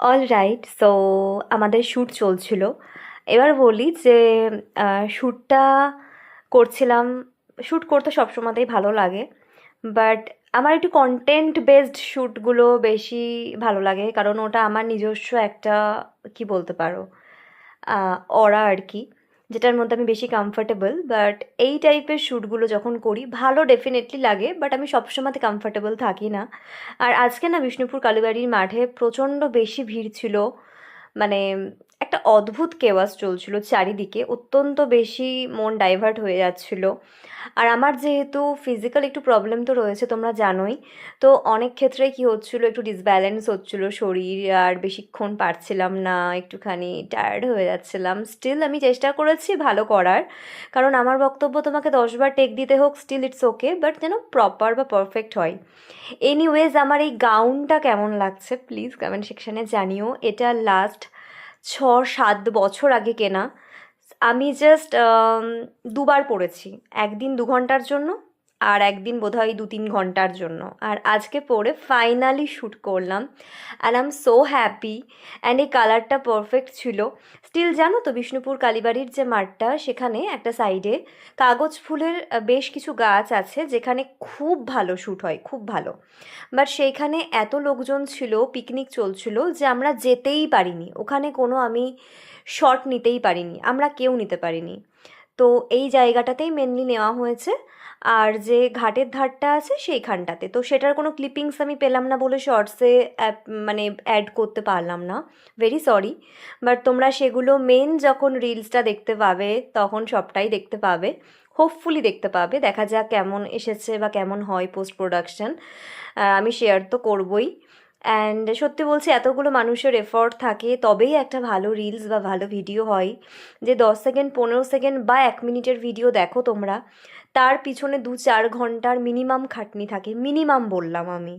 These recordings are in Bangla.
অল রাইট, সো আমাদের শ্যুট চলছিল। এবার বলি যে শ্যুটটা করছিলাম। শ্যুট করতে সবসময়তেই ভালো লাগে, বাট আমার একটু কন্টেন্ট বেসড শ্যুটগুলো বেশি ভালো লাগে, কারণ ওটা আমার নিজস্ব একটা, কি বলতে পারো, অরা আর কি, যেটার মধ্যে আমি বেশি কমফর্টেবল। বাট এই টাইপের শ্যুটগুলো যখন করি ভালো ডেফিনেটলি লাগে, বাট আমি সবসময়তে কমফর্টেবল থাকি না। আর আজকে না বিষ্ণুপুর কালীবাড়ির মাঠে প্রচণ্ড বেশি ভিড় ছিল, মানে একটা অদ্ভুত কেওয়াস চলছিল চারিদিকে, অত্যন্ত বেশি মন ডাইভার্ট হয়ে যাচ্ছিল। আর আমার যেহেতু ফিজিক্যাল একটু প্রবলেম তো রয়েছে তোমরা জানোই, তো অনেক ক্ষেত্রেই কী হচ্ছিলো, একটু ডিসব্যালেন্স হচ্ছিলো শরীর, আর বেশিক্ষণ পারছিলাম না, একটুখানি টায়ার্ড হয়ে যাচ্ছিলাম। স্টিল আমি চেষ্টা করেছি ভালো করার, কারণ আমার বক্তব্য তোমাকে 10বার টেক দিতে হোক, স্টিল ইটস ওকে, বাট যেন প্রপার বা পারফেক্ট হয়। এনিওয়েজ, আমার এই গাউনটা কেমন লাগছে প্লিজ কমেন্ট সেকশানে জানিও। এটা লাস্ট 6-7 বছর আগে কেনা। আমি জাস্ট দুবার পড়েছি, একদিন 2 ঘন্টার জন্য, আর একদিন বোধহয় 2-3 ঘন্টার জন্য। আর আজকে পরে ফাইনালি শ্যুট করলাম, and I am so happy. And এই কালারটা পারফেক্ট ছিল। স্টিল জানো তো, বিষ্ণুপুর কালীবাড়ির যে মাঠটা, সেখানে একটা সাইডে কাগজ ফুলের বেশ কিছু গাছ আছে, যেখানে খুব ভালো শ্যুট হয়, খুব ভালো। বাট সেইখানে এত লোকজন ছিল, পিকনিক চলছিল, যে আমরা যেতেই পারিনি ওখানে, কোনো আমি শট নিতেই পারিনি, আমরা কেউ নিতে পারিনি। তো এই জায়গাটাতেই মেনলি নেওয়া হয়েছে। আর যে ঘাটের ধারটা আছে সেইখানটাতে, তো সেটার কোনো ক্লিপিংস আমি পেলাম না বলে শর্টসে মানে অ্যাড করতে পারলাম না, ভেরি সরি। বাট তোমরা সেগুলো মেন যখন রিলসটা দেখতে পাবে তখন সবটাই দেখতে পাবে, হোপফুলি দেখতে পাবে। দেখা যাক কেমন এসেছে বা কেমন হয় পোস্ট প্রোডাকশন, আমি শেয়ার তো করবই। অ্যান্ড সত্যি বলছি, এতগুলো মানুষের এফর্ট থাকে তবেই একটা ভালো রিলস বা ভালো ভিডিও হয়। যে 10 সেকেন্ড, 15 সেকেন্ড বা 1 মিনিটের ভিডিও দেখো তোমরা, তার পিছনে 2-4 ঘন্টার মিনিমাম খাটনি থাকে, মিনিমাম বললাম আমি।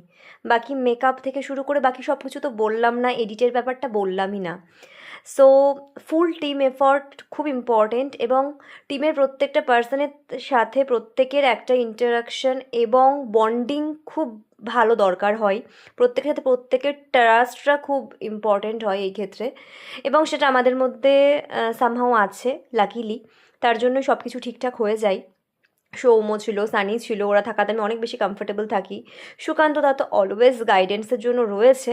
বাকি মেকআপ থেকে শুরু করে বাকি সব কিছু তো বললাম না, এডিটের ব্যাপারটা বললামই না। সো ফুল টিম এফর্ট খুব ইম্পর্টেন্ট, এবং টিমের প্রত্যেকটা পার্সনের সাথে প্রত্যেকের একটা ইন্টারাকশন এবং বন্ডিং খুব ভালো দরকার হয়। প্রত্যেকের সাথে প্রত্যেকের ট্রাস্টটা খুব ইম্পর্টেন্ট হয় এই ক্ষেত্রে, এবং সেটা আমাদের মধ্যে সামহাও আছে লাকিলি। তার জন্য সব কিছু ঠিকঠাক হয়ে যায়। সৌম্য ছিল, সানি ছিল, ওরা থাকাতে আমি অনেক বেশি কমফোর্টেবল থাকি। সুকান্ত দা তো অলওয়েজ গাইডেন্সের জন্য রয়েছে,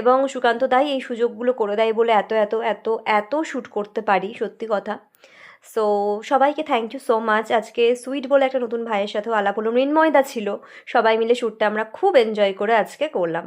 এবং সুকান্ত দাই এই সুযোগগুলো করে দেয় বলে এত এত এত এত শ্যুট করতে পারি, সত্যি কথা। সো সবাইকে থ্যাংক ইউ সো মাচ। আজকে সুইট বলে একটা নতুন ভাইয়ের সাথেও আলাপ হলো, মৃন্ময়দা ছিল, সবাই মিলে শ্যুটটা আমরা খুব এনজয় করে আজকে করলাম।